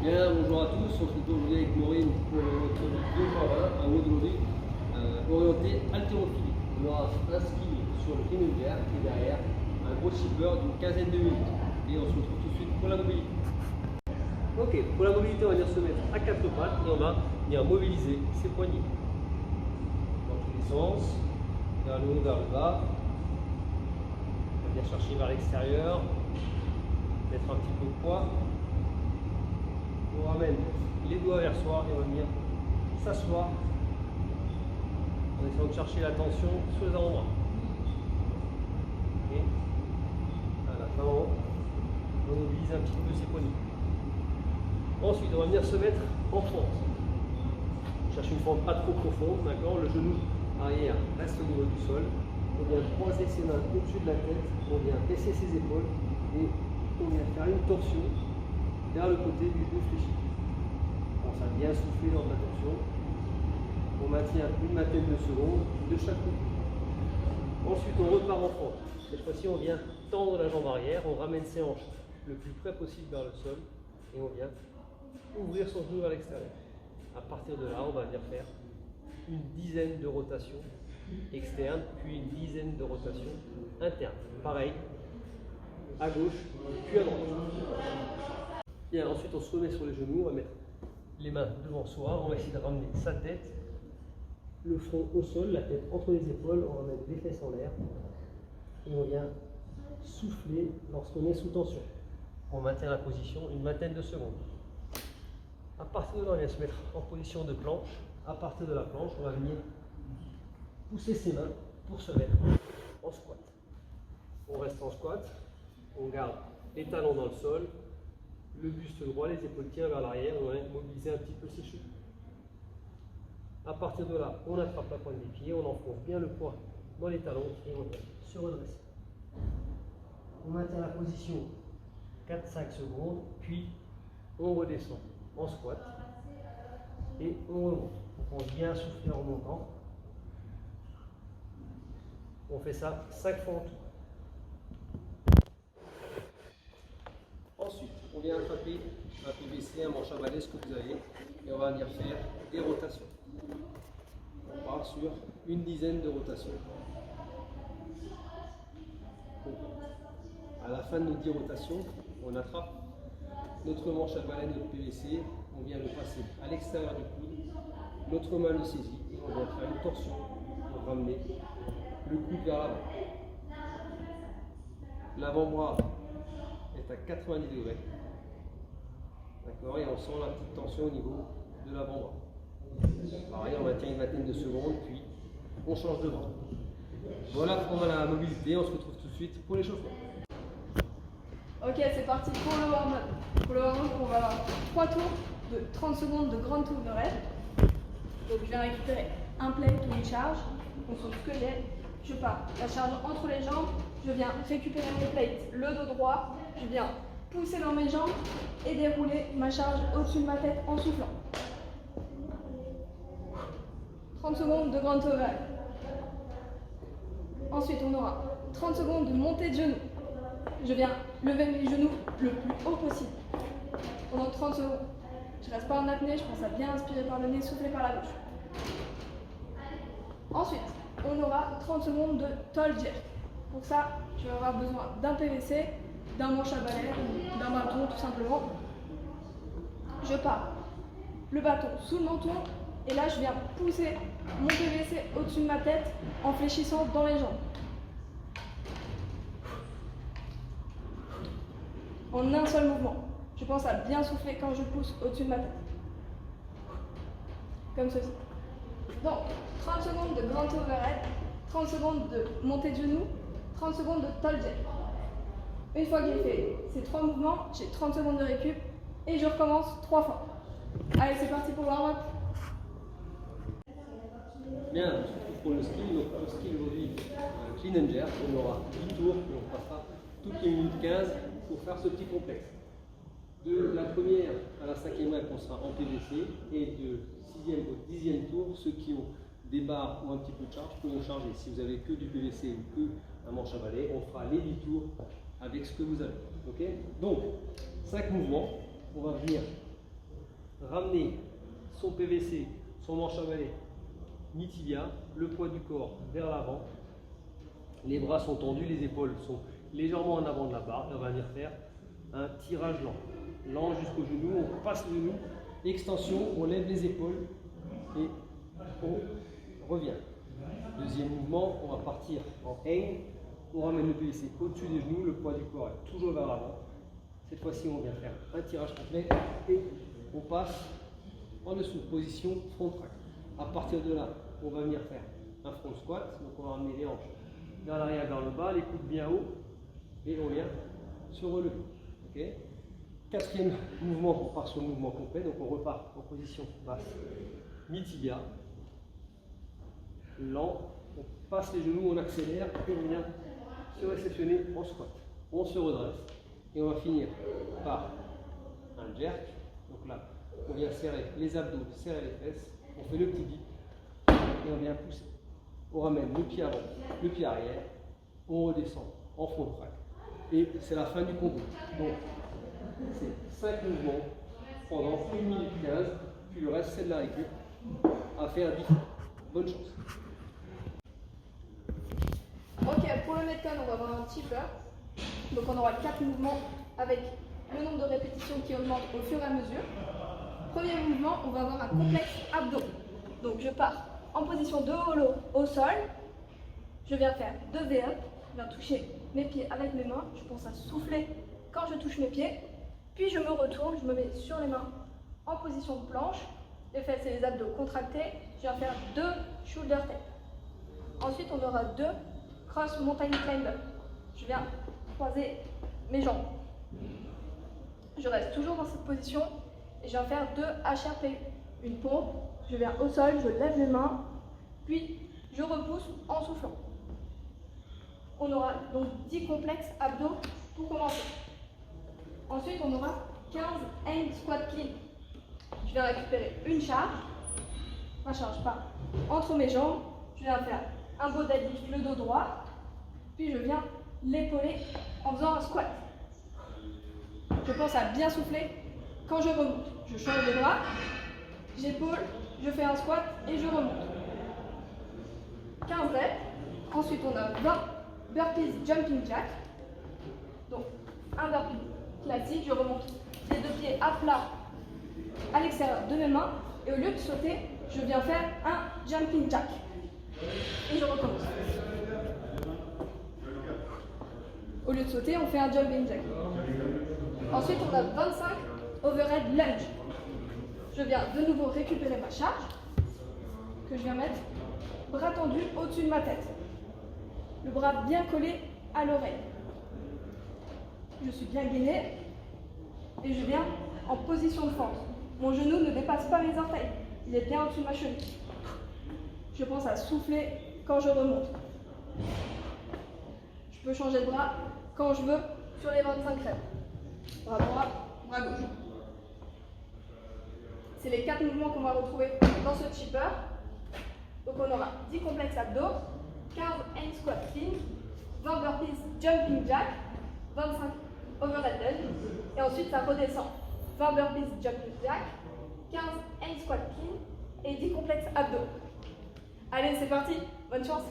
Bien, bonjour à tous, on se retrouve aujourd'hui avec Maureen pour notre 2.1, un mot d'aujourd'hui orienté haltérophilie. On aura un skill sur le clean and jerk et derrière un gros shipper d'une quinzaine de minutes. Et on se retrouve tout de suite pour la mobilité. Ok, pour la mobilité, on va venir se mettre à quatre pattes et on va venir mobiliser ses poignets. Dans tous les sens, vers le haut, vers le bas. On va venir chercher vers l'extérieur, mettre un petit peu de poids. On ramène les doigts vers soi et on va venir s'asseoir en essayant de chercher la tension sur les avant-bras. Et à la fin, on mobilise un petit peu ses poignets. Ensuite, on va venir se mettre en fente. On cherche une fente pas trop profonde, d'accord? Le genou arrière reste au niveau du sol. On vient croiser ses mains au-dessus de la tête, on vient baisser ses épaules et on vient faire une torsion vers le côté du dos fléchi. On s'est bien soufflé dans la torsion. On maintient une vingtaine de secondes de chaque côté. Ensuite, on repart en fente. Cette fois-ci, on vient tendre la jambe arrière, on ramène ses hanches le plus près possible vers le sol et on vient ouvrir son genou vers l'extérieur. À partir de là, on va venir faire une dizaine de rotations externes, puis une dizaine de rotations internes. Pareil, à gauche, puis à droite. Bien, ensuite on se remet sur les genoux, on va mettre les mains devant soi, on va essayer de ramener sa tête, le front au sol, la tête entre les épaules, on va mettre les fesses en l'air et on vient souffler lorsqu'on est sous tension. On maintient la position une vingtaine de secondes. À partir de là, on vient se mettre en position de planche. À partir de la planche, on va venir pousser ses mains pour se mettre en squat. On reste en squat, on garde les talons dans le sol, le buste droit, les épaules tirent vers l'arrière, on va mobiliser un petit peu ses chevilles. À partir de là, on attrape la pointe des pieds, on enfonce bien le poids dans les talons et on vient se redresser. On maintient la position 4-5 secondes, puis on redescend en squat et on remonte. On pense bien souffler en remontant. On fait ça 5 fois en tout. Ensuite, on vient attraper un PVC, un manche à balai, ce que vous avez, et on va venir faire des rotations. On part sur une dizaine de rotations. À la fin de nos 10 rotations, on attrape notre manche à balai, notre PVC, on vient le passer à l'extérieur du coude, notre main le saisit et on vient faire une torsion pour ramener le coude vers l'avant. L'avant-bras est à 90 degrés. D'accord, et on sent la petite tension au niveau de l'avant-bras. Pareil, on maintient une vingtaine de secondes, puis on change de bras. Voilà pour la mobilité, on se retrouve tout de suite pour l'échauffement. Ok, c'est parti pour le warm-up. Pour le warm-up, on va avoir 3 tours de 30 secondes de grande tour de raid. Donc je viens récupérer un plate ou une charge, en fonction de ce que j'ai. Je pars la charge entre les jambes, je viens récupérer mon plate, le dos droit, je viens pousser dans mes jambes et dérouler ma charge au-dessus de ma tête en soufflant. 30 secondes de grande tour de raid. Ensuite, on aura 30 secondes de montée de genoux. Je viens lever mes genoux le plus haut possible pendant 30 secondes. Je ne reste pas en apnée, je pense à bien inspirer par le nez, souffler par la bouche. Ensuite, on aura 30 secondes de tall jerk. Pour ça, je vais avoir besoin d'un PVC, d'un manche à balai, d'un bâton tout simplement. Je pars le bâton sous le menton et là je viens pousser mon PVC au-dessus de ma tête en fléchissant dans les jambes. En un seul mouvement. Je pense à bien souffler quand je pousse au-dessus de ma tête. Comme ceci. Donc, 30 secondes de grand overhead, 30 secondes de montée de genoux, 30 secondes de tall jerk. Une fois que j'ai fait ces 3 mouvements, j'ai 30 secondes de récup et je recommence 3 fois. Allez, c'est parti pour le warm-up. Bien, on se retrouve pour le skill. Donc, le skill aujourd'hui, clean and jerk. On aura 10 tours et on passera toutes les minutes 15 pour faire ce petit complexe. De la première à la 5e rep, on sera en PVC et de 6e au 10e tour, ceux qui ont des barres ou un petit peu de charge pourront charger. Si vous avez que du PVC ou que un manche à balai, on fera les 10 tours avec ce que vous avez. Okay, donc, 5 mouvements. On va venir ramener son PVC, son manche à balai, mi-tibia, le poids du corps vers l'avant. Les bras sont tendus, les épaules sont légèrement en avant de la barre. Et on va venir faire un tirage lent. Lent jusqu'au genou, on passe le genou, extension, on lève les épaules et on revient. Deuxième mouvement, on va partir en hang. On ramène le PVC au-dessus des genoux, le poids du corps est toujours vers l'avant. Cette fois-ci, on vient faire un tirage complet et on passe en dessous, position front crack. À partir de là, on va venir faire un front squat. Donc on va ramener les hanches vers l'arrière, vers le bas, les coudes bien haut et on vient se relever. Okay. Quatrième mouvement, on part sur le mouvement complet. Donc on repart en position basse, mi-tibia, lent. On passe les genoux, on accélère et on vient se réceptionner en squat. On se redresse et on va finir par un jerk. Donc là, on vient serrer les abdos, serrer les fesses. On fait le petit dip et on vient pousser. On ramène le pied avant, le pied arrière. On redescend en front crack. Et c'est la fin du combo. Donc, c'est 5 mouvements pendant 1 minute 15. Puis le reste, c'est de la récup à faire 10 fois. Bonne chance. Ok, pour le Metcon, on va avoir un tipper. Donc on aura 4 mouvements avec le nombre de répétitions qui augmente au fur et à mesure. Premier mouvement, on va avoir un complexe abdos. Donc je pars en position de holo au sol. Je viens faire 2 V-up. Je viens toucher mes pieds avec mes mains. Je pense à souffler quand je touche mes pieds. Puis je me retourne, je me mets sur les mains en position de planche. Les fesses et les abdos contractés. Je viens faire 2 shoulder taps. Ensuite, on aura 2 cross mountain climber. Je viens croiser mes jambes. Je reste toujours dans cette position et je viens faire 2 HRPU. Une pompe, je viens au sol, je lève les mains, puis je repousse en soufflant. On aura donc 10 complexes abdos pour commencer. Ensuite, on aura 15 hang squat clean. Je viens récupérer une charge. Ma charge part entre mes jambes. Je viens faire un beau deadlift, le dos droit. Puis je viens l'épauler en faisant un squat. Je pense à bien souffler quand je remonte. Je change de bras, j'épaule, je fais un squat et je remonte. 15 reps. Ensuite, on a 20 burpees jumping jack. Donc, un burpee classique, je remonte les 2 pieds à plat à l'extérieur de mes mains. Et au lieu de sauter, je viens faire un jumping jack. Et je recommence. Au lieu de sauter, on fait un jumping jack. Ensuite, on a 25 overhead lunge. Je viens de nouveau récupérer ma charge, que je viens mettre bras tendu au-dessus de ma tête. Le bras bien collé à l'oreille. Je suis bien gainé et je viens en position de fente. Mon genou ne dépasse pas mes orteils. Il est bien au-dessus de ma cheville. Je pense à souffler quand je remonte. Je peux changer de bras quand je veux sur les 25 reps. Bras droit, bras gauche. C'est les 4 mouvements qu'on va retrouver dans ce chipper. Donc on aura 10 complexes abdos, 15 hang squat clean, 20 burpees jumping jack, 25 overhead lunge. Et ensuite ça redescend. 20 burpees jumping jack, 15 hang squat clean et 10 complexes abdos. Allez, c'est parti, bonne chance!